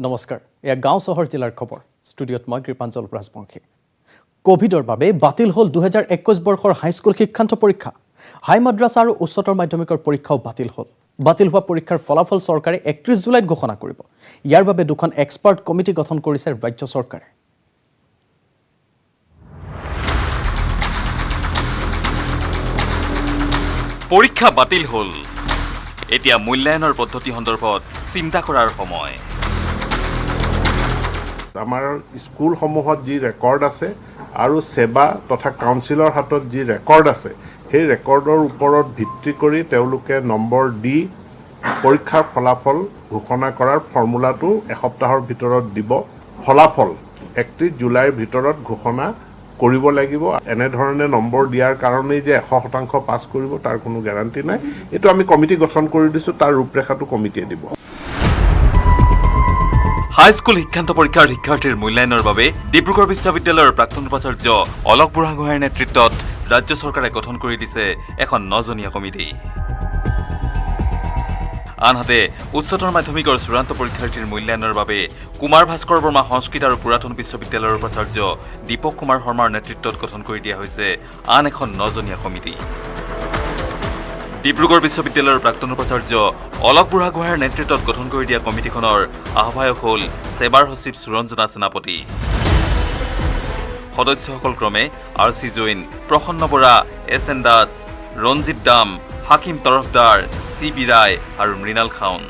নমস্কাৰ এয়া গাঁও চহৰ জিলাৰ খবৰ ষ্টুডিঅ'ত মই কৃপাঞ্জল ৰাজবংশী কোভিডৰ বাবে বাতিল হ'ল 2021 বৰ্ষৰ হাইস্কুল শিক্ষান্ত পৰীক্ষা হাই মাদ্ৰাছা আৰু উচ্চতৰ মাধ্যমিকৰ পৰীক্ষাও বাতিল হোৱা পৰীক্ষাৰ ফলাফল চৰকাৰে 31 জুলাইত ঘোষণা কৰিব ইয়াৰ বাবে দুখন এক্সপাৰ্ট কমিটি গঠন কৰিছে ৰাজ্য চৰকাৰে পৰীক্ষা বাতিল হ'ল এতিয়া মূল্যায়নৰ পদ্ধতি সন্দৰ্ভত চিন্তা কৰাৰ সময় আমাৰ স্কুলসমূহত যি ৰেকৰ্ড আছে আৰু সেৱা তথা কাউন্সিলৰ হাতত যি ৰেকৰ্ড আছে সেই ৰেকৰ্ডৰ ওপৰত ভিত্তি কৰি তেওঁলোকে নম্বৰ দি পৰীক্ষাৰ ফলাফল ঘোষণা কৰাৰ ফৰ্মুলাটো এসপ্তাহৰ ভিতৰত দিব ফলাফল 31 জুলাইৰ ভিতৰত ঘোষণা কৰিব লাগিব এনে ধৰণে নম্বৰ দিয়াৰ কাৰণে যে 100% পাছ কৰিব তাৰ কোনো গ্যাৰান্টি নাই এটো আমি কমিটি গঠন কৰি দিছো তাৰ ৰূপৰেখাটো কমিটিয়ে দিব হাইস্কুল শিক্ষান্ত পৰীক্ষাৰ শিক্ষাৰ্থীৰ মূল্যায়নৰ বাবে ডিব্ৰুগড় বিশ্ববিদ্যালয়ৰ প্ৰাক্তন উপাচাৰ্য অলক বুঢ়াগোহাঁইৰ নেতৃত্বত ৰাজ্য চৰকাৰে গঠন কৰি দিছে এখন 9জনীয়া কমিটি আনহাতে উচ্চতৰ মাধ্যমিকৰ চূড়ান্ত পৰীক্ষাৰ্থীৰ মূল্যায়নৰ বাবে কুমাৰ ভাস্কৰ বৰ্মা সংস্কৃত আৰু পুৰাতন বিশ্ববিদ্যালয়ৰ উপাচাৰ্য দীপক কুমাৰ শৰ্মাৰ নেতৃত্বত গঠন কৰি দিয়া হৈছে আন এখন 9জনীয়া কমিটি ডিব্ৰুগড় বিশ্ববিদ্যালয়ৰ প্ৰাক্তন উপাচাৰ্য অলক বুঢ়াগোহাঁইৰ নেতৃত্বত গঠন কৰি দিয়া কমিটিখনৰ আহ্বায়ক হ'ল সেৱাৰ সচিব সুৰঞ্জনা সেনাপতি সদস্যসকল ক্ৰমে আৰ.চি. জৈন প্ৰসন্ন বৰা এছ.এন. দাস ৰঞ্জিত দাম হাকিম তৰফদাৰ চি.বি. ৰায় আৰু মৃণাল খাউন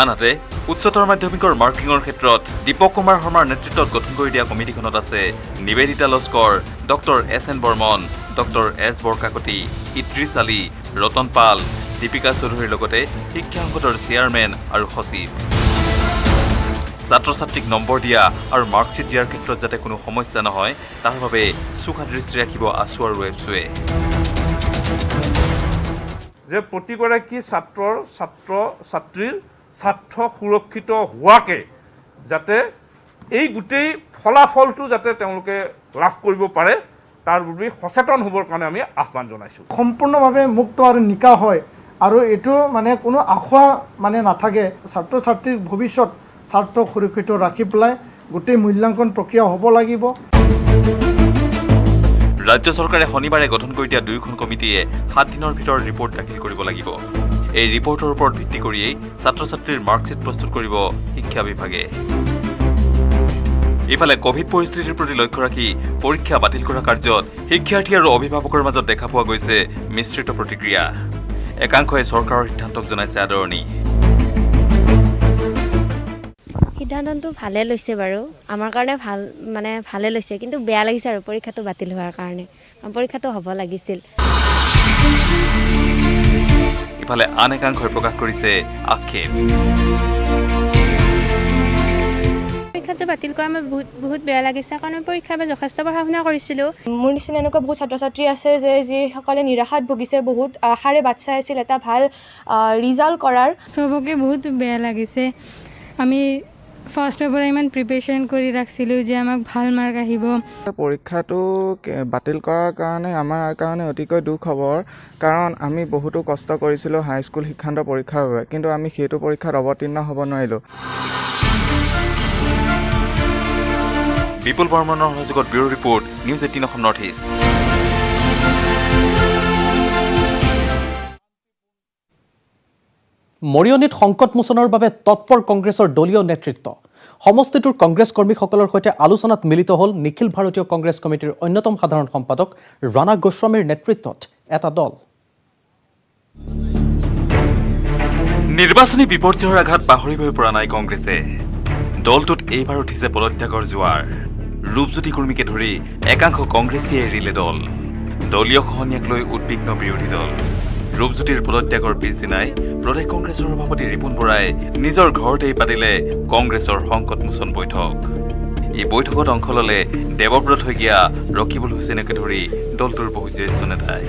আনহাতে উচ্চতৰ মাধ্যমিকৰ মাৰ্কিঙৰ ক্ষেত্ৰত দীপক কুমাৰ শৰ্মাৰ নেতৃত্বত গঠন কৰি দিয়া কমিটিখনত আছে Nibedita Laskar doctor S N. Barman doctor S. Borkakoti Idris Ali Ratan Pal Dipika চৌধুৰীৰ লগতে শিক্ষা সংসদৰ চেয়াৰমেন আৰু সচিব ছাত্ৰ ছাত্ৰীক নম্বৰ দিয়া আৰু মাৰ্কশ্বিট দিয়াৰ ক্ষেত্ৰত যাতে কোনো সমস্যা নহয় তাৰ বাবে চোকা দৃষ্টি ৰাখিব আছু আৰু এপছুৱে যে প্ৰতিগৰাকী ছাত্ৰীৰ স্বাৰ্থ সুৰক্ষিত হোৱাকে যাতে এই গোটেই ফলাফলটো যাতে তেওঁলোকে লাভ কৰিব পাৰে তাৰ বাবে সচেতন হ'বৰ কাৰণে আমি আহ্বান জনাইছোঁ সম্পূৰ্ণভাৱে মুক্ত আৰু নিকা হয় আৰু এটো মানে কোনো আখোৱা মানে নাথাকে ছাত্ৰ ছাত্ৰীৰ ভৱিষ্যত স্বাৰ্থ সুৰক্ষিত ৰাখি পেলাই গোটেই মূল্যাংকন প্ৰক্ৰিয়া হ'ব লাগিব ৰাজ্য চৰকাৰে শনিবাৰে গঠন কৰি দিয়া দুয়োখন কমিটিয়ে 7 দিনৰ ভিতৰত ৰিপৰ্ট দাখিল কৰিব লাগিব এই ৰিপৰ্টৰ ওপৰত ভিত্তি কৰিয়েই ছাত্ৰ ছাত্ৰীৰ মাৰ্কশ্বিট প্ৰস্তুত কৰিব শিক্ষা বিভাগে ইফালে কোভিড পৰিস্থিতিৰ প্ৰতি লক্ষ্য ৰাখি পৰীক্ষা বাতিল কৰা কাৰ্যত শিক্ষাৰ্থী আৰু অভিভাৱকৰ মাজত দেখা পোৱা গৈছে মিশ্ৰিত প্ৰতিক্ৰিয়া একাংশই চৰকাৰৰ সিদ্ধান্তক জনাইছে আদৰণি সিদ্ধান্তটো ভালে লৈছে বাৰু আমাৰ কাৰণে ভালে লৈছে কিন্তু বেয়া লাগিছে আৰু পৰীক্ষাটো বাতিল হোৱাৰ কাৰণে পৰীক্ষাটো হ'ব লাগিছিল ইফালে আন একাংশই প্ৰকাশ কৰিছে আক্ষেপ পৰীক্ষাটো বাতিল কৰা মই বহুত বেয়া লাগিছে কাৰণ পৰীক্ষাৰ বাবে যথেষ্ট পঢ়া শুনা কৰিছিলোঁ মোৰ নিচিনা এনেকুৱা বহুত ছাত্ৰ ছাত্ৰী আছে যে যিসকলে নিৰাশাত ভুগিছে বহুত আশাৰে বাট চাই আছিল এটা ভাল ৰিজাল্ট কৰাৰ চবকে বহুত বেয়া লাগিছে আমি ফাৰ্ষ্টৰ পৰা ইমান প্ৰিপেৰেশ্যন কৰি ৰাখিছিলোঁ যে আমাক ভাল মাৰ্ক আহিব পৰীক্ষাটো বাতিল কৰাৰ কাৰণে আমাৰ কাৰণে অতিকৈ দুখ খবৰ কাৰণ আমি বহুতো কষ্ট কৰিছিলোঁ হাইস্কুল শিক্ষান্ত পৰীক্ষাৰ বাবে কিন্তু আমি সেইটো পৰীক্ষাত অৱতীৰ্ণ হ'ব নোৱাৰিলোঁ বিপুল বৰ্মনৰ সহযোগত bureau report news 18 Assam North East মৰিয়নিত সংকট মোচনৰ বাবে তৎপৰ কংগ্ৰেছৰ দলীয় নেতৃত্ব সমষ্টিটোৰ কংগ্ৰেছ কৰ্মীসকলৰ সৈতে আলোচনাত মিলিত হ'ল নিখিল ভাৰতীয় কংগ্ৰেছ কমিটিৰ অন্যতম সাধাৰণ সম্পাদক ৰাণা গোস্বামীৰ নেতৃত্বত এটা দল নিৰ্বাচনী বিপৰ্যয়ৰ আঘাত পাহৰিবই পৰা নাই কংগ্ৰেছে দলটোত এইবাৰ উঠিছে পদত্যাগৰ জোৱাৰ ৰূপজ্যোতি কুৰ্মীকে ধৰি একাংশ কংগ্ৰেছীয়ে এৰিলে দল দলীয় খহনীয়াক লৈ উদ্বিগ্ন বিৰোধী দল ৰূপজ্যোতিৰ পদত্যাগৰ পিছদিনাই প্ৰদেশ কংগ্ৰেছৰ সভাপতি ৰিপুণ বৰাই নিজৰ ঘৰতেই পাতিলে কংগ্ৰেছৰ সংকটমোচন বৈঠক এই বৈঠকত অংশ ল'লে দেৱব্ৰত শইকীয়া ৰকিবুল হুছেইনকে ধৰি দলটোৰ বহু জ্যেষ্ঠ নেতাই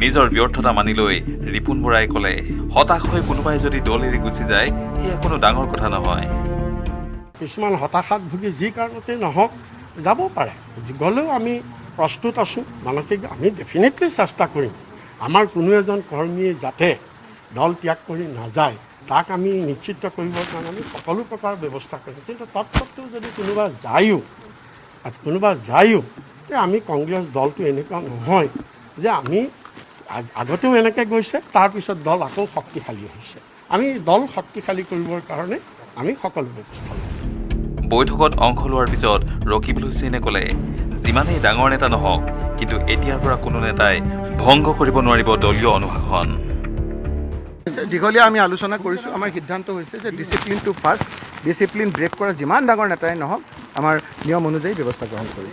নিজৰ ব্যৰ্থতা মানি লৈ ৰিপুণ বৰাই ক'লে হতাশ হৈ কোনোবাই যদি দল এৰি গুচি যায় সেয়া কোনো ডাঙৰ কথা নহয় কিছুমান হতাশাত ভুগি যি কাৰণতে নহওক যাব পাৰে গ'লেও আমি প্ৰস্তুত আছোঁ মানসিক আমি ডেফিনেটলি চেষ্টা কৰিম আমাৰ কোনো এজন কৰ্মীয়ে যাতে দল ত্যাগ কৰি নাযায় তাক আমি নিশ্চিত কৰিবৰ কাৰণে আমি সকলো প্ৰকাৰ ব্যৱস্থা কৰিম। কিন্তু তৎসত্ত্বেও যদি কোনোবা যায়ো তে আমি কংগ্ৰেছ দলটো এনেকুৱা নহয় যে আমি আগতেও এনেকৈ গৈছে, তাৰপিছত দল আকৌ শক্তিশালী হৈছে। আমি দল শক্তিশালী কৰিবৰ কাৰণে আমি সকলো ব্যৱস্থা ল'ম। বৈঠকত অংশ লোৱাৰ পিছত ৰকিবুল হুছেইনে ক'লে, যিমানেই ডাঙৰ নেতা নহওক, কিন্তু এতিয়াৰ পৰা কোনো নেতাই ভংগ কৰিব নোৱাৰিব দলীয় অনুশাসন। দীঘলীয়া আমি আলোচনা কৰিছোঁ। আমাৰ সিদ্ধান্ত হৈছে যে ডিচিপ্লিনটো ফাৰ্ষ্ট, ডিচিপ্লিন ব্ৰেক কৰা যিমান ডাঙৰ নেতাই নহওক আমাৰ নিয়ম অনুযায়ী ব্যৱস্থা গ্ৰহণ কৰিব।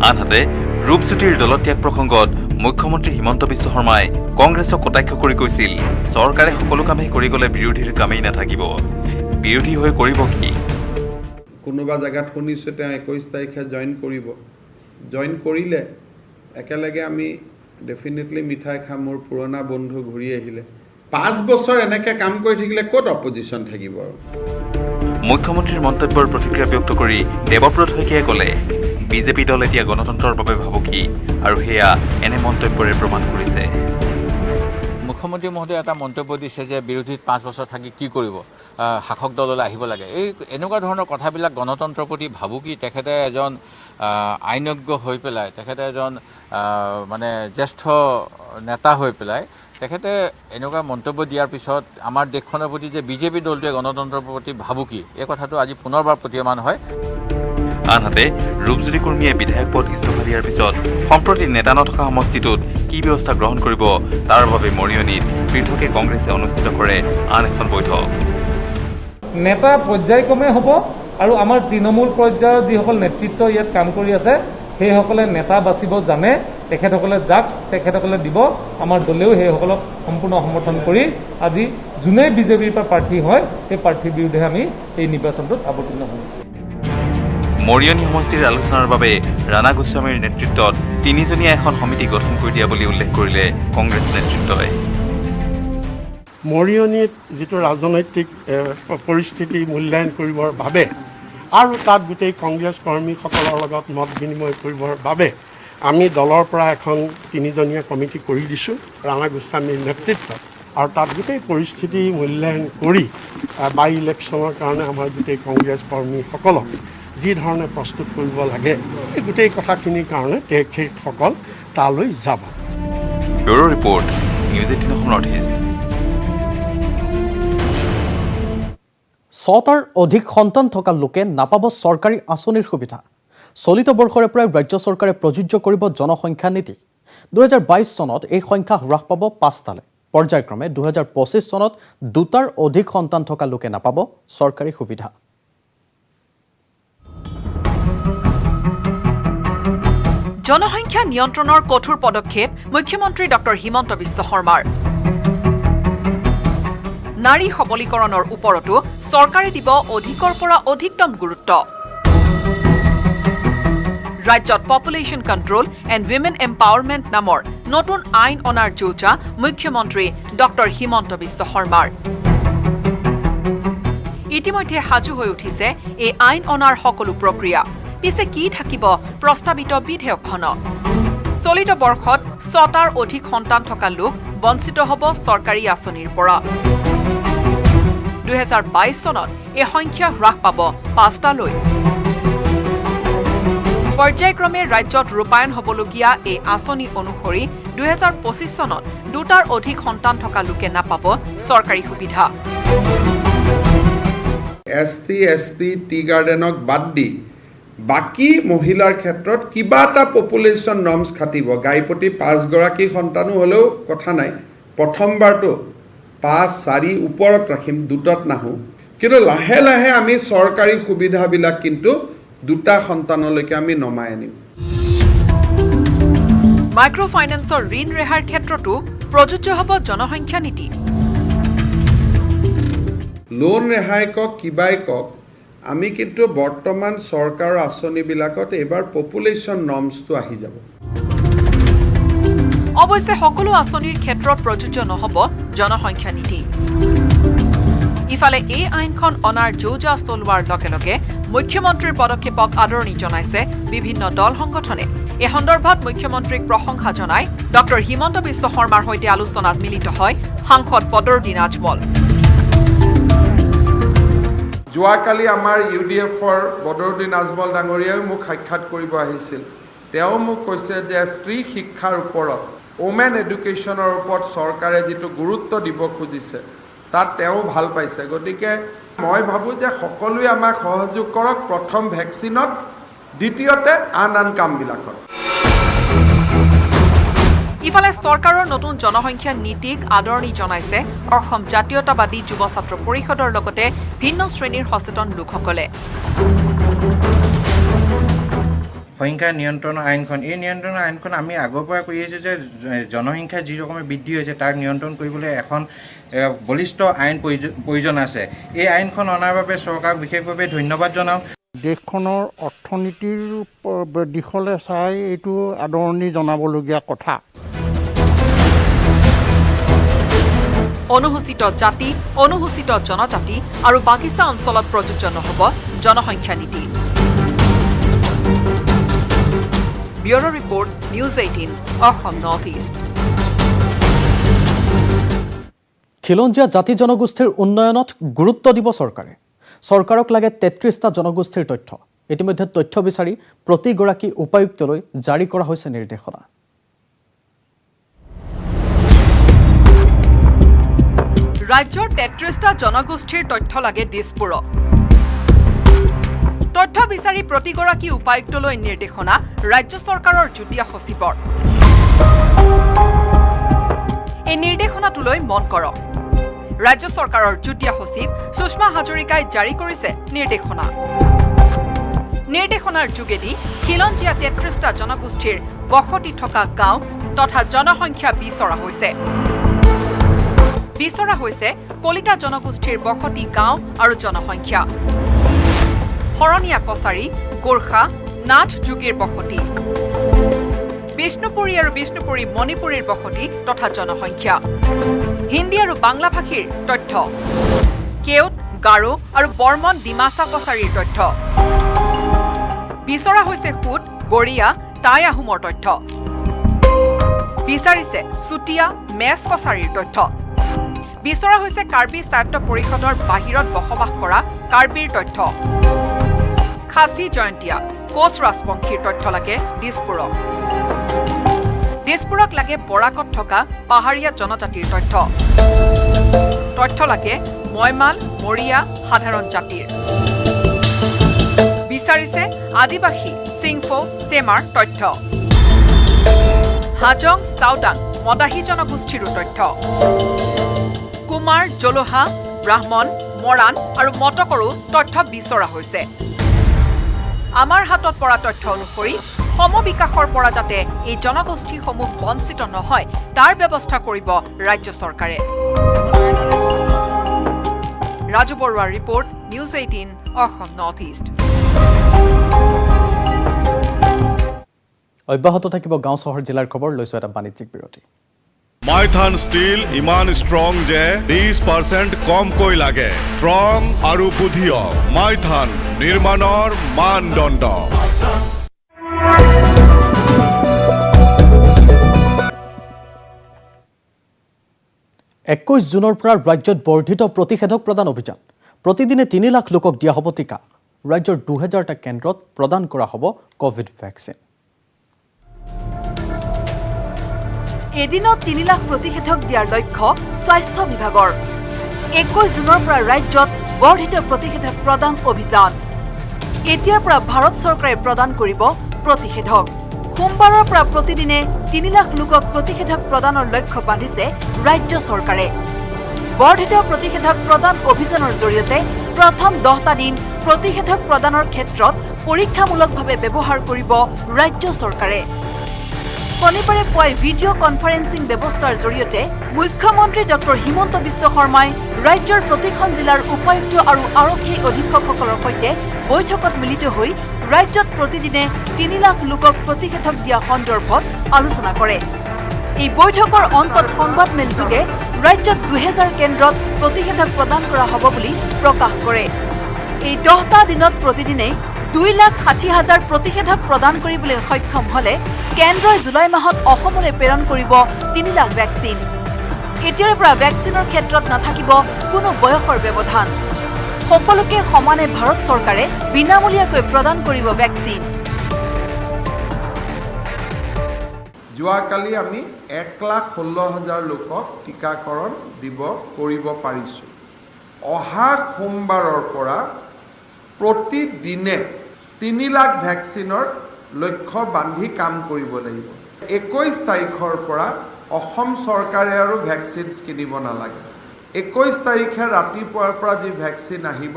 আনহাতে ৰূপজ্যোতিৰ দলত্যাগ প্ৰসংগত মুখ্যমন্ত্ৰী হিমন্ত বিশ্ব শৰ্মাই কংগ্ৰেছক কটাক্ষ কৰি কৈছিল, চৰকাৰে সকলো কামেই কৰি গ'লে বিৰোধীৰ কামেই নাথাকিব। বিৰোধী হৈ কৰিব কি? কোনোবা জেগাত শুনিছোঁ তেওঁ 21 তাৰিখে জইন কৰিব। জইন কৰিলে একেলগে আমি ডেফিনেটলি মিঠাই খাম, মোৰ পুৰণা বন্ধু ঘূৰি আহিলে। 5 বছৰ এনেকৈ কাম কৰি থাকিলে ক'ত অপজিশ্যন থাকিব? মুখ্যমন্ত্ৰীৰ মন্তব্যৰ প্ৰতিক্ৰিয়া ব্যক্ত কৰি দেৱব্ৰত শইকীয়াই ক'লে, বিজেপি দল এতিয়া গণতন্ত্ৰৰ বাবে ভাবুকি, আৰু সেয়া এনে মন্তব্যৰে প্ৰমাণ কৰিছে। মুখ্যমন্ত্ৰী মহোদয়ে এটা মন্তব্য দিছে যে বিৰোধীত 5 বছৰ থাকি কি কৰিব, শাসক দললৈ আহিব লাগে। এনেকুৱা ধৰণৰ কথাবিলাক গণতন্ত্ৰৰ প্ৰতি ভাবুকি। তেখেতে এজন আইনজ্ঞ হৈ পেলাই, তেখেতে এজন মানে জ্যেষ্ঠ নেতা হৈ পেলাই তেখেতে এনেকুৱা মন্তব্য দিয়াৰ পিছত আমাৰ দেশখনৰ প্ৰতি যে বিজেপি দলটোৱে গণতন্ত্ৰৰ প্ৰতি ভাবুকি, এই কথাটো আজি পুনৰবাৰ প্ৰতীয়মান হয়। আনহাতে ৰূপজ্যোতি কুৰ্মীয়ে বিধায়ক পদ ইস্তফা দিয়াৰ পিছত সম্প্ৰতি নেতা নথকা সমষ্টিটোত কি ব্যৱস্থা গ্ৰহণ কৰিব, তাৰ বাবে মৰিয়নীত পৃথকে কংগ্ৰেছে অনুষ্ঠিত কৰে আন এখন বৈঠক। নেতা পৰ্যায়ক্ৰমে হ'ব, আৰু আমাৰ তৃণমূল পৰ্যায়ৰ যিসকল নেতৃত্ব ইয়াত কাম কৰি আছে সেইসকলে নেতা বাচিব জানে। তেখেতসকলে যাক তেখেতসকলে দিব। আমাৰ দলেও সেইসকলক সম্পূৰ্ণ সমৰ্থন কৰি আজি যোনে বিজেপিৰ পৰা প্ৰাৰ্থী হয় সেই প্ৰাৰ্থীৰ বিৰুদ্ধে আমি এই নিৰ্বাচনটোত অৱতীৰ্ণ হ'ম। মৰিয়নী সমষ্টিৰ আলোচনাৰ বাবে ৰাণা গোস্বামীৰ নেতৃত্বত 3জনীয়া এখন সমিতি গঠন কৰি দিয়া বুলি উল্লেখ কৰিলে কংগ্ৰেছ নেতৃত্বই। মৰিয়নীত যিটো ৰাজনৈতিক পৰিস্থিতি মূল্যায়ন কৰিবৰ বাবে আৰু তাত গোটেই কংগ্ৰেছ কৰ্মীসকলৰ লগত মত বিনিময় কৰিবৰ বাবে আমি দলৰ পৰা এখন 3জনীয়া কমিটি কৰি দিছোঁ ৰাণা গোস্বামীৰ নেতৃত্বত, আৰু তাত গোটেই পৰিস্থিতি মূল্যায়ন কৰি বাই ইলেকশ্যনৰ কাৰণে আমাৰ গোটেই কংগ্ৰেছ কৰ্মীসকলক যি ধৰণে প্ৰস্তুত কৰিব লাগে এই গোটেই কথাখিনিৰ কাৰণে তেখেতসকল তালৈ যাব। Bureau' report, news 18 North East. 6টাৰ অধিক সন্তান থকা লোকে নাপাব চৰকাৰী আঁচনিৰ সুবিধা। চলিত বৰ্ষৰে পৰাই ৰাজ্য চৰকাৰে প্ৰযোজ্য কৰিব জনসংখ্যা নীতি। 2022 চনত এই সংখ্যা হ্ৰাস পাব 5টালৈ। পৰ্যায়ক্ৰমে 2025 চনত 2টাৰ অধিক সন্তান থকা লোকে নাপাব চৰকাৰী সুবিধা। জনসংখ্যা নিয়ন্ত্ৰণৰ কঠোৰ পদক্ষেপ মুখ্যমন্ত্ৰী ডক্টৰ হিমন্ত বিশ্ব শৰ্মাৰ। নাৰী সবলীকৰণৰ ওপৰতো চৰকাৰে দিব অধিকৰ পৰা অধিকতম গুৰুত্ব। ৰাজ্যত population control and women empowerment নামৰ নতুন আইন অনাৰ যোজা মুখ্যমন্ত্ৰী ডক্টৰ হিমন্ত বিশ্ব শৰ্মাৰ। ইতিমধ্যে সাজু হৈ উঠিছে এই আইন অনাৰ সকলো প্ৰক্ৰিয়া। পিছে কি থাকিব প্ৰস্তাৱিত বিধেয়কখনত? চলিত বৰ্ষত 6টাৰ অধিক সন্তান থকা লোক বঞ্চিত হ'ব চৰকাৰী আঁচনিৰ পৰা। 2022 চনত এই সংখ্যা হ্ৰাস পাব 5টালৈ। পৰ্যায়ক্ৰমে ৰাজ্যত ৰূপায়ণ হ'বলগীয়া এই আঁচনি অনুসৰি 2025 চনত 2টাৰ অধিক সন্তান থকা লোকে নাপাব চৰকাৰী সুবিধা। ST, টি গাৰ্ডেনক বাদ দি বাকী মহিলাৰ ক্ষেত্ৰত কিবা এটা পপুলেশ্যন নৰ্মছ খাটিব। গাই প্ৰতি 5গৰাকী সন্তানো হ'লেও কথা নাই, প্ৰথমবাৰটো 5, 4 ওপৰত ৰাখিম, 2টাত নাহোঁ। কিন্তু লাহে লাহে আমি চৰকাৰী সুবিধাবিলাক কিন্তু 2টা সন্তানলৈকে আমি নমাই আনিম। মাইক্ৰ' ফাইনেন্সৰ ঋণ ৰেহাইৰ ক্ষেত্ৰতো প্ৰযোজ্য হ'ব জনসংখ্যা নীতি। লোন ৰেহাই কওক কিবাই কওক, আমি কিন্তু বৰ্তমান চৰকাৰৰ আঁচনিবিলাকত এইবাৰ পপুলেশ্যন নৰ্মছটো আহি যাব। অৱশ্যে সকলো আঁচনিৰ ক্ষেত্ৰত প্ৰযোজ্য নহ'ব জনসংখ্যা নীতি। ইফালে এই আইনখন অনাৰ যৌজা চলোৱাৰ লগে লগে মুখ্যমন্ত্ৰীৰ পদক্ষেপক আদৰণি জনাইছে বিভিন্ন দল সংগঠনে। এই সন্দৰ্ভত মুখ্যমন্ত্ৰীক প্ৰশংসা জনাই ডক্টৰ হিমন্ত বিশ্ব শৰ্মাৰ সৈতে আলোচনাত মিলিত হয় সাংসদ বদৰুদ্দিন আজমল। যোৱাকালি আমাৰ UDFৰ বদৰুদ্দিন আজমল ডাঙৰীয়াও মোক সাক্ষাৎ কৰিব আহিছিল তেওঁ মোক কৈছে যে স্ত্ৰী শিক্ষাৰ ওপৰত ওমেন এডুকেশ্যনৰ ওপৰত চৰকাৰে যিটো গুৰুত্ব দিব খুজিছে তাত তেওঁ ভাল পাইছে গতিকে মই ভাবোঁ যে সকলোৱে আমাক সহযোগ কৰক প্ৰথম ভেকচিনত দ্বিতীয়তে আন কামবিলাকত ইফালে চৰকাৰৰ নতুন জনসংখ্যা নীতিক আদৰণি জনাইছে অসম জাতীয়তাবাদী যুৱ ছাত্ৰ পৰিষদৰ লগতে ভিন্ন শ্ৰেণীৰ সচেতন লোকসকলে সংখ্যা নিয়ন্ত্ৰণ আইনখন এই নিয়ন্ত্ৰণ আইনখন আমি আগৰ পৰা কৈ আছোঁ যে জনসংখ্যা যি ৰকমে বৃদ্ধি হৈছে তাক নিয়ন্ত্ৰণ কৰিবলৈ এখন বলিষ্ঠ আইন প্ৰয়োজন আছে এই আইনখন অনাৰ বাবে চৰকাৰক বিশেষভাৱে ধন্যবাদ জনাওঁ দেশখনৰ অৰ্থনীতিৰ দিশলৈ চাই এইটো আদৰণি জনাবলগীয়া কথা অনুসূচিত জাতি অনুসূচিত জনজাতি আৰু বাগিচা অঞ্চলত প্ৰযোজ্য নহ'ব জনসংখ্যা নীতি bureau' report news 18 Assam North east খিলঞ্জীয়া জাতি জনগোষ্ঠীৰ উন্নয়নত গুৰুত্ব দিব চৰকাৰে চৰকাৰক লাগে ৩৩টা জনগোষ্ঠীৰ তথ্য ইতিমধ্যে তথ্য বিচাৰি প্ৰতিগৰাকী উপায়ুক্তলৈ জাৰি কৰা হৈছে নিৰ্দেশনা ৰাজ্যৰ ৩৩টা জনগোষ্ঠীৰ তথ্য লাগে দিছপুৰক তথ্য বিচাৰি প্ৰতিগৰাকী উপায়ুক্তলৈ নিৰ্দেশনা ৰাজ্য চৰকাৰৰ যুটীয়া সচিবৰ এই নিৰ্দেশনাটোলৈ মন কৰক ৰাজ্য চৰকাৰৰ যুটীয়া সচিব সুষমা হাজৰিকাই জাৰি কৰিছে নিৰ্দেশনা নিৰ্দেশনাৰ যোগেদি খিলঞ্জীয়া ৩৩টা জনগোষ্ঠীৰ বসতি থকা গাঁও তথা জনসংখ্যা বিচৰা হৈছে কলিতা জনগোষ্ঠীৰ বসতি গাঁও আৰু জনসংখ্যা শৰণীয়া কছাৰী গোৰ্খা নাথ যোগীৰ বসতি বিষ্ণুপুৰী আৰু বিষ্ণুপুৰী মণিপুৰীৰ বসতি তথা জনসংখ্যা হিন্দী আৰু বাংলা ভাষীৰ তথ্য কেওট গাৰো আৰু বৰ্মন ডিমাচা কছাৰীৰ তথ্য বিচৰা হৈছে সুত গৰিয়া টাই আহোমৰ তথ্য বিচাৰিছে চুতীয়া মেচ কছাৰীৰ তথ্য বিচৰা হৈছে কাৰ্বি স্বায়ত্ত পৰিষদৰ বাহিৰত বসবাস কৰা কাৰ্বিৰ তথ্য খাচী জয়ন্তীয়া কোচ ৰাজবংশীৰ তথ্য লাগে দিছপুৰক লাগে বৰাকত থকা পাহাৰীয়া জনজাতিৰ তথ্য লাগে ময়মাল মৰিয়া সাধাৰণ জাতিৰ বিচাৰিছে আদিবাসী সিংফো চেমাৰ তথ্য হাজং চাওদাং মদাহী জনগোষ্ঠীৰো তথ্য কুমাৰ জলোহা ব্ৰাহ্মণ মৰাণ আৰু মটকৰো তথ্য বিচৰা হৈছে আমাৰ হাতত পৰা তথ্য অনুসৰি সমবিকাশৰ পৰা যাতে এই জনগোষ্ঠীসমূহ বঞ্চিত নহয় তাৰ ব্যৱস্থা কৰিব ৰাজ্য চৰকাৰে ৰাজু বৰুৱাৰ report news 18 Assam North east অব্যাহত থাকিব গাঁও চহৰ জিলাৰ খবৰ লৈছো এটা বাণিজ্যিক বিৰতি মাইথান ষ্টীল ইমান ষ্ট্ৰং যে 20% কমকৈ লাগে ষ্ট্ৰং আৰু বুদ্ধিয় মাইথান নিৰ্মাণৰ মানদণ্ড 21 জুনৰ পৰা ৰাজ্যত বৰ্ধিত প্ৰতিষেধক প্ৰদান অভিযান প্ৰতিদিনে 3 লাখ লোকক দিয়া হ'ব টিকা ৰাজ্যৰ 2000টা কেন্দ্ৰত প্ৰদান কৰা হ'ব কোভিড ভ্যাকচিন এদিনত 3 লাখ প্ৰতিষেধক দিয়াৰ লক্ষ্য স্বাস্থ্য বিভাগৰ 21 জুনৰ পৰা ৰাজ্যত বৰ্ধিত প্ৰতিষেধক প্ৰদান অভিযান এতিয়াৰ পৰা ভাৰত চৰকাৰে প্ৰদান কৰিব প্ৰতিষেধক সোমবাৰৰ পৰা প্ৰতিদিনে 3 লাখ লোকক প্ৰতিষেধক প্ৰদানৰ লক্ষ্য বান্ধিছে ৰাজ্য চৰকাৰে বৰ্ধিত প্ৰতিষেধক প্ৰদান অভিযানৰ জৰিয়তে প্ৰথম 10টা দিন প্ৰতিষেধক প্ৰদানৰ ক্ষেত্ৰত পৰীক্ষামূলকভাৱে ব্যৱহাৰ কৰিব ৰাজ্য চৰকাৰে শনিবাৰে পুৱাই ভিডিঅ' কনফাৰেন্সিং ব্যৱস্থাৰ জৰিয়তে মুখ্যমন্ত্ৰী ডক্টৰ হিমন্ত বিশ্ব শৰ্মাই ৰাজ্যৰ প্ৰতিখন জিলাৰ উপায়ুক্ত আৰু আৰক্ষী অধীক্ষকসকলৰ সৈতে বৈঠকত মিলিত হৈ ৰাজ্যত প্ৰতিদিনে 3 লাখ লোকক প্ৰতিষেধক দিয়া সন্দৰ্ভত আলোচনা কৰে এই বৈঠকৰ অন্তত সংবাদমেল যোগে ৰাজ্যত 2000 কেন্দ্ৰত প্ৰতিষেধক প্ৰদান কৰা হ'ব বুলি প্ৰকাশ কৰে এই 10টা দিনত প্ৰতিদিনে 2,60,000 প্ৰতিষেধক প্ৰদান কৰিবলৈ সক্ষম হলে কেন্দ্ৰই জুলাই মাহত অসমলৈ প্ৰেৰণ কৰিব 3 লাখ ভ্যাকচিন এতিয়াৰ পৰা ভ্যাকচিনৰ ক্ষেত্ৰত নাথাকিব কোনো বয়সৰ ব্যৱধান সকলোকে সমানে ভাৰত চৰকাৰে বিনামূলীয়াকৈ প্ৰদান কৰিব ভেকচিন। যোৱাকালি আমি 1,16,000 লোকক টীকাকৰণ কৰিব পাৰিছোঁ। অহা সোমবাৰৰ পৰা প্ৰতিদিনে 3 লাখ ভেকচিনৰ লক্ষ্য বান্ধি কাম কৰিব লাগিব। 21 তাৰিখৰ পৰা অসম চৰকাৰে আৰু ভেকচিনছ কিনিব নালাগে। 21 তাৰিখে ৰাতিপুৱাৰ পৰা যি ভেকচিন আহিব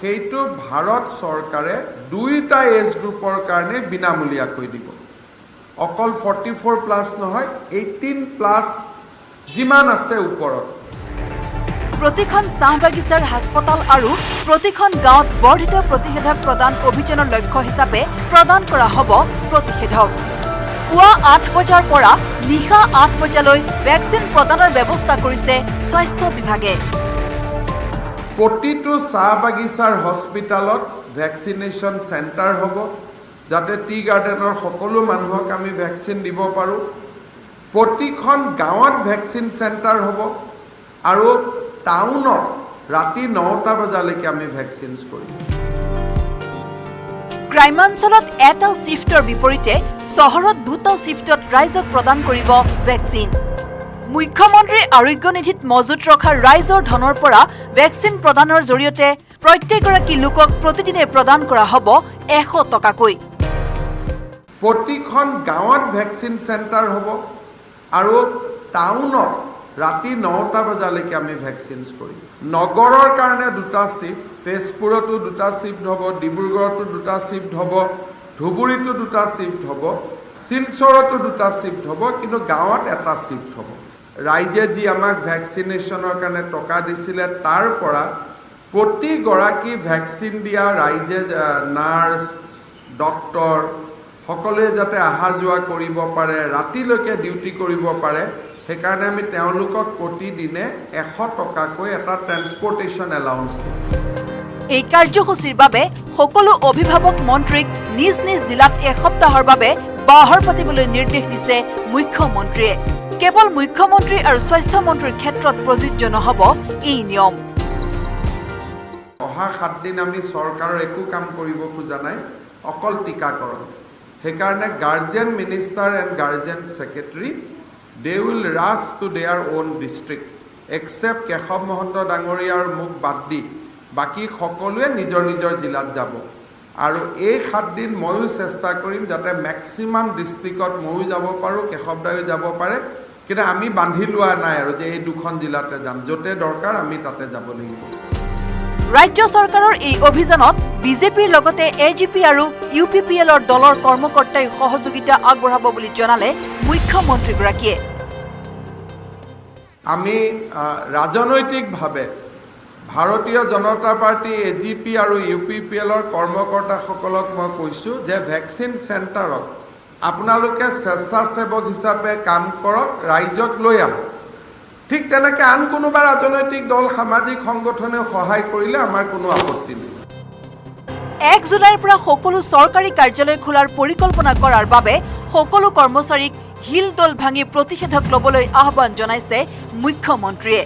সেইটো ভাৰত চৰকাৰে 2টা এজ গ্ৰুপৰ কাৰণে বিনামূলীয়াকৈ দিব। অকল 44+ নহয়, 18+ যিমান আছে ওপৰত। প্ৰতিখন চাহ বাগিচাৰ হাস্পতাল আৰু প্ৰতিখন গাঁৱত বৰ্ধিত প্ৰতিষেধক প্ৰদান অভিযানৰ লক্ষ্য হিচাপে প্ৰদান কৰা হ'ব প্ৰতিষেধক। পুৱা 8 বজাৰ পৰা নিশা 8 বজালৈ ভেকচিন প্ৰদানৰ ব্যৱস্থা কৰিছে স্বাস্থ্য বিভাগে। প্ৰতিটো চাহ বাগিচাৰ হস্পিটালত ভেকচিনেশ্যন চেণ্টাৰ হ'ব, যাতে টি গাৰ্ডেনৰ সকলো মানুহক আমি ভেকচিন দিব পাৰোঁ। প্ৰতিখন গাঁৱত ভেকচিন চেণ্টাৰ হ'ব আৰু টাউনত ৰাতি 9টা বজালৈকে আমি ভেকচিনছ কৰিম। গ্ৰাম্যাঞ্চলত এটা শিফ্টৰ বিপৰীতে চহৰত 2টা শিফ্টত ৰাইজক প্ৰদান কৰিব ভেকচিন। মুখ্যমন্ত্ৰীৰ আৰোগ্য নিধিত মজুত ৰখা ৰাইজৰ ধনৰ পৰা ভেকচিন প্ৰদানৰ জৰিয়তে প্ৰত্যেকগৰাকী লোকক প্ৰতিদিনে প্ৰদান কৰা হ'ব 100 টকাকৈ। প্ৰতিখন গাঁৱত ভেকচিন চেণ্টাৰ হ'ব আৰু টাউনত ৰাতি 9টা বজালৈকে আমি ভেকচিনছ কৰিম। নগৰৰ কাৰণে 2টা শিফ্ট, তেজপুৰতো 2টা শিফ্ট হ'ব, ডিব্ৰুগড়তো 2টা শিফ্ট হ'ব, ধুবুৰীতো 2টা শিফ্ট হ'ব, শিলচৰতো 2টা শিফ্ট হ'ব, কিন্তু গাঁৱত এটা শিফ্ট হ'ব। ৰাইজে যি আমাক ভেকচিনেশ্যনৰ কাৰণে টকা দিছিলে তাৰ পৰা প্ৰতিগৰাকী ভেকচিন দিয়া ৰাইজে নাৰ্ছ, ডক্তৰ সকলোৱে যাতে অহা যোৱা কৰিব পাৰে, ৰাতিলৈকে ডিউটি কৰিব পাৰে, সেইকাৰণে আমি তেওঁলোকক প্ৰতিদিনে 100 টকাকৈ এটা ট্ৰেন্সপৰ্টেশ্যন এলাউন্স দিম। এই কাৰ্যসূচীৰ বাবে সকলো অভিভাৱক মন্ত্ৰীক নিজ নিজ জিলাত এসপ্তাহৰ বাবে বাহৰ পাতিবলৈ নিৰ্দেশ দিছে মুখ্যমন্ত্ৰীয়ে। কেৱল মুখ্যমন্ত্ৰী আৰু স্বাস্থ্য মন্ত্ৰীৰ ক্ষেত্ৰত প্ৰযোজ্য নহ'ব এই নিয়ম। অহা 7 দিন আমি চৰকাৰৰ একো কাম কৰিব খোজা নাই, অকল টীকাকৰণ। সেইকাৰণে guardian minister and guardian secretary they will rush to their own district except Keshab Mahanta ডাঙৰীয়াৰ মুখ বাদ দি বাকী সকলোৱে নিজৰ নিজৰ জিলাত যাব। আৰু এই 7 দিন ময়ো চেষ্টা কৰিম যাতে মেক্সিমাম ডিষ্ট্ৰিক্টত ময়ো যাব পাৰোঁ, কেশৱদায়ো যাব পাৰে, কিন্তু আমি বান্ধি লোৱা নাই আৰু যে এই 2খন জিলাতে যাম, য'তে দৰকাৰ আমি তাতে যাব লাগিব। ৰাজ্য চৰকাৰৰ এই অভিযানত বিজেপিৰ লগতে এজিপি আৰু UPPLৰ দলৰ কৰ্মকৰ্তাই সহযোগিতা আগবঢ়াব বুলি জনালে মুখ্যমন্ত্ৰীগৰাকীয়ে। আমি ৰাজনৈতিকভাৱে ভাৰতীয় জনতা পাৰ্টি, AGP আৰু UPPLৰ কৰ্মকৰ্তাসকলক মই কৈছোঁ যে ভেকচিন চেণ্টাৰত আপোনালোকে স্বেচ্ছাসেৱক হিচাপে কাম কৰক, ৰাইজক লৈ আহক। ঠিক তেনেকৈ আন কোনোবা ৰাজনৈতিক দল, সামাজিক সংগঠনেও সহায় কৰিলে আমাৰ কোনো আপত্তি নাই। 1 জুলাইৰ পৰা সকলো চৰকাৰী কাৰ্যালয় খোলাৰ পৰিকল্পনা কৰাৰ বাবে সকলো কৰ্মচাৰীক হিল দল ভাঙি প্ৰতিষেধক ল'বলৈ আহ্বান জনাইছে মুখ্যমন্ত্ৰীয়ে।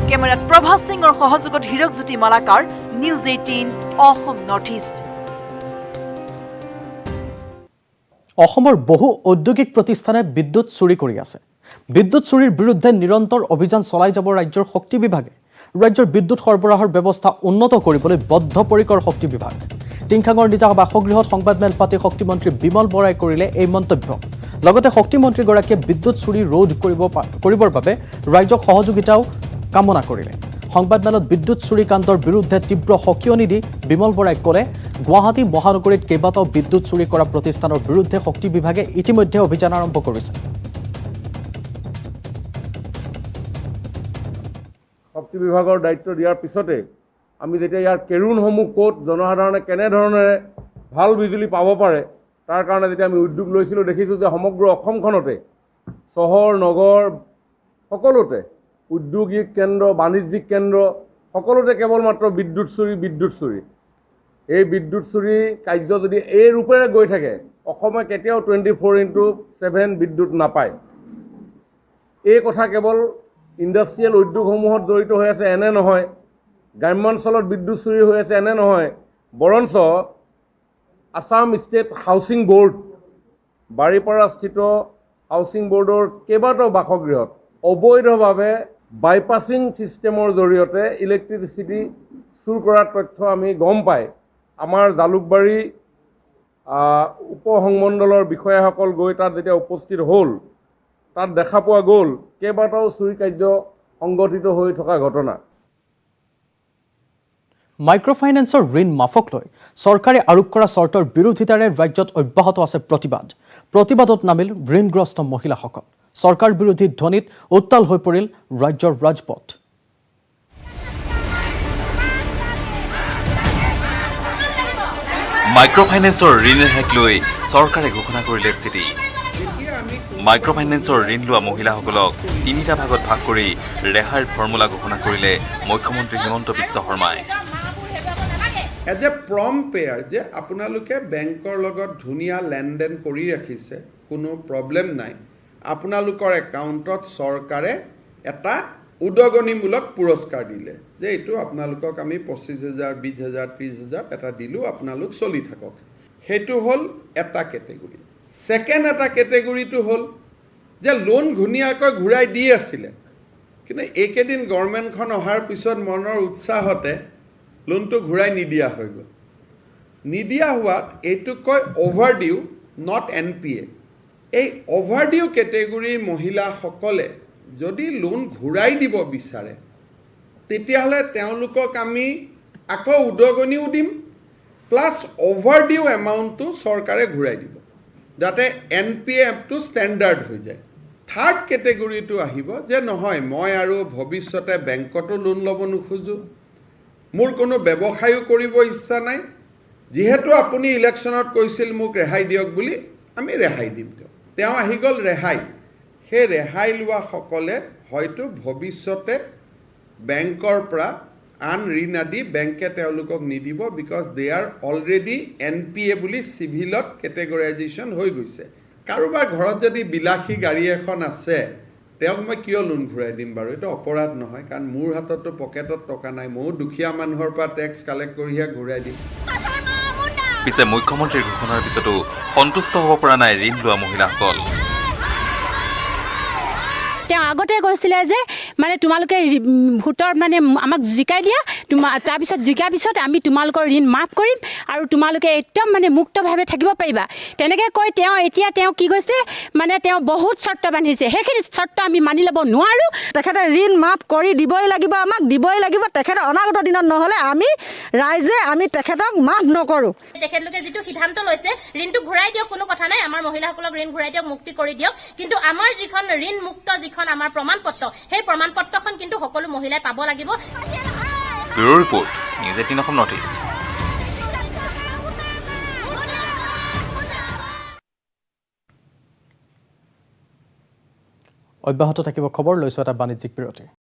কেমেৰাত প্ৰভাস সিঙৰ সহযোগত Hirakjyoti Malakar, news 18 Assam North east. অসমৰ বহু ঔদ্যোগিক প্ৰতিষ্ঠানে বিদ্যুৎ চুৰি কৰি আছে। বিদ্যুৎ চুৰিৰ বিৰুদ্ধে নিৰন্তৰ অভিযান চলাই যাব ৰাজ্যৰ শক্তি বিভাগে। ৰাজ্যৰ বিদ্যুৎ সৰবৰাহৰ ব্যৱস্থা উন্নত কৰিবলৈ বদ্ধপৰিকৰ শক্তি বিভাগ। টিংখাঙৰ নিজা বাসগৃহত সংবাদমেল পাতি শক্তিমন্ত্ৰী বিমল বৰাই কৰিলে এই মন্তব্য। লগতে শক্তিমন্ত্ৰীগৰাকীয়ে বিদ্যুৎ চুৰি ৰোধ কৰিবৰ বাবে ৰাজ্যক সহযোগিতাও কামনা কৰিলে। সংবাদমেলত বিদ্যুৎ চুৰি কাণ্ডৰ বিৰুদ্ধে তীব্ৰ সকিয়নি দি বিমল বৰাই ক'লে, গুৱাহাটী মহানগৰীত কেইবাটাও বিদ্যুৎ চুৰি কৰা প্ৰতিষ্ঠানৰ বিৰুদ্ধে শক্তি বিভাগে ইতিমধ্যে অভিযান আৰম্ভ কৰিছে। শক্তি বিভাগৰ দায়িত্ব দিয়াৰ পিছতে আমি যেতিয়া ইয়াৰ কেৰুণসমূহ ক'ত জনসাধাৰণে কেনেধৰণেৰে ভাল বিজুলী পাব পাৰে তাৰ কাৰণে যেতিয়া আমি উদ্যোগ লৈছিলোঁ, দেখিছোঁ যে সমগ্ৰ অসমখনতে চহৰ নগৰ সকলোতে উদ্যোগিক কেন্দ্ৰ, বাণিজ্যিক কেন্দ্ৰ সকলোতে কেৱল মাত্ৰ বিদ্যুৎ চুৰি। এই বিদ্যুৎ চুৰি কাৰ্য যদি এই ৰূপেৰে গৈ থাকে, অসমে কেতিয়াও 24/7 বিদ্যুৎ নাপায়। এই কথা কেৱল ইণ্ডাষ্ট্ৰিয়েল উদ্যোগসমূহত জড়িত হৈ আছে এনে নহয়, গ্ৰাম্যাঞ্চলত বিদ্যুৎ চুৰি হৈ আছে এনে নহয়, বৰঞ্চ আছাম ষ্টেট হাউচিং বোৰ্ড বাৰীপাৰাস্থিত হাউচিং বোৰ্ডৰ কেইবাটাও বাসগৃহত অবৈধভাৱে বাইপাছিং ছিষ্টেমৰ জৰিয়তে ইলেক্ট্ৰিচিটি চুৰ কৰাৰ তথ্য আমি গম পাই আমাৰ জালুকবাৰী উপসংমণ্ডলৰ বিষয়াসকল গৈ তাত যেতিয়া উপস্থিত হ'ল, তাত দেখা পোৱা গ'ল কেইবাটাও চুৰি কাৰ্য সংগঠিত হৈ থকা ঘটনা। মাইক্ৰ'ফাইনেন্সৰ ঋণ মাফক লৈ চৰকাৰে আৰোপ কৰা চৰ্তৰ বিৰোধিতাৰে ৰাজ্যত অব্যাহত আছে প্ৰতিবাদত নামিল ঋণগ্ৰস্ত মহিলাসকল। চৰকাৰ বিৰোধী ধ্বনিত উত্তাল হৈ পৰিল ৰাজ্যৰ ৰাজপথ। মাইক্ৰ'ফাইনেন্সৰ ঋণ ৰেহাইক লৈ চৰকাৰে ঘোষণা কৰিলে স্থিতি। মাইক্ৰ'ফাইনেন্সৰ ঋণ লোৱা মহিলাসকলক 3টা ভাগত ভাগ কৰি ৰেহাইৰ ফৰ্মুলা ঘোষণা কৰিলে মুখ্যমন্ত্ৰী হিমন্ত বিশ্ব শৰ্মাই। এজ এ প্ৰম পেয়াৰ যে আপোনালোকে বেংকৰ লগত ধুনীয়া লেনদেন কৰি ৰাখিছে, কোনো প্ৰব্লেম নাই, আপোনালোকৰ একাউণ্টত চৰকাৰে এটা উদগনিমূলক পুৰস্কাৰ দিলে যে এইটো আপোনালোকক আমি 25,000, 20,000, 30,000 এটা দিলোঁ, আপোনালোক চলি থাকক। সেইটো হ'ল এটা কেটেগৰী। ছেকেণ্ড এটা কেটেগৰীটো হ'ল যে লোন ধুনীয়াকৈ ঘূৰাই দি আছিলে, কিন্তু এইকেইদিন গভৰ্ণমেণ্টখন অহাৰ পিছত মনৰ উৎসাহতে লোনটো ঘূৰাই নিদিয়া হৈ গ'ল। নিদিয়া হোৱাত এইটো কয় অভাৰ ডিউ, নট NPA। এই অভাৰ ডিউ কেটেগৰীৰ মহিলাসকলে যদি লোন ঘূৰাই দিব বিচাৰে, তেতিয়াহ'লে তেওঁলোকক আমি আকৌ উদগনিও দিম, প্লাছ অভাৰ ডিউ এমাউণ্টটো চৰকাৰে ঘূৰাই দিব, যাতে NPAটো ষ্টেণ্ডাৰ্ড হৈ যায়। থাৰ্ড কেটেগৰীটো আহিব যে নহয়, মই আৰু ভৱিষ্যতে বেংকতো লোন ল'ব নোখোজোঁ, মোৰ কোনো ব্যৱসায়ো কৰিব ইচ্ছা নাই, যিহেতু আপুনি ইলেকশ্যনত কৈছিল মোক ৰেহাই দিয়ক বুলি, আমি ৰেহাই দিম। তেওঁ আহি গ'ল ৰেহাই। সেই ৰেহাই লোৱাসকলে হয়তো ভৱিষ্যতে বেংকৰ পৰা আন ঋণ আদি বেংকে তেওঁলোকক নিদিব, because they R already NPA বুলি চিভিলত কেটেগৰাইজেশ্যন হৈ গৈছে। কাৰোবাৰ ঘৰত যদি বিলাসী গাড়ী এখন আছে, তেওঁক মই কিয় লোন ঘূৰাই দিম বাৰু? এইটো অপৰাধ নহয়, কাৰণ মোৰ হাততো পকেটত টকা নাই, ময়ো দুখীয়া মানুহৰ পৰা টেক্স কালেক্ট কৰিহে ঘূৰাই দিম। পিছে মুখ্যমন্ত্ৰীৰ ঘোষণাৰ পিছতো সন্তুষ্ট হ'ব পৰা নাই ঋণ লোৱা মহিলাসকল। তেওঁ আগতে কৈছিলে যে মানে তোমালোকে ভোটৰ মানে আমাক জিকাই দিয়া, তাৰপিছত জিকাৰ পিছত আমি তোমালোকৰ ঋণ মাফ কৰিম আৰু তোমালোকে একদম মানে মুক্তভাৱে থাকিব পাৰিবা, তেনেকৈ কৈ এতিয়া তেওঁ কি কৈছে, মানে তেওঁ বহুত চৰ্ত বান্ধিছে। সেইখিনি চৰ্ত আমি মানি ল'ব নোৱাৰোঁ। তেখেতে ঋণ মাফ কৰি দিবই লাগিব, আমাক দিবই লাগিব। তেখেতে অনাগত দিনত নহ'লে আমি ৰাইজে তেখেতক মাফ নকৰোঁ। তেখেতলোকে যিটো সিদ্ধান্ত লৈছে, ঋণটো ঘূৰাই দিয়ক, কোনো কথা নাই, আমাৰ মহিলাসকলক ঋণ ঘূৰাই দিয়ক, মুক্তি কৰি দিয়ক, কিন্তু আমাৰ যিখন ঋণ মুক্ত আমাৰ প্ৰমাণ পত্ৰ, সেই প্ৰমাণ পত্ৰখন কিন্তু সকলো মহিলাই পাব লাগিব। Bureau report, news 18 Assam North east. অব্যাহত থাকিব খবৰ, লৈছোঁ এটা বাণিজ্যিক বিৰতি।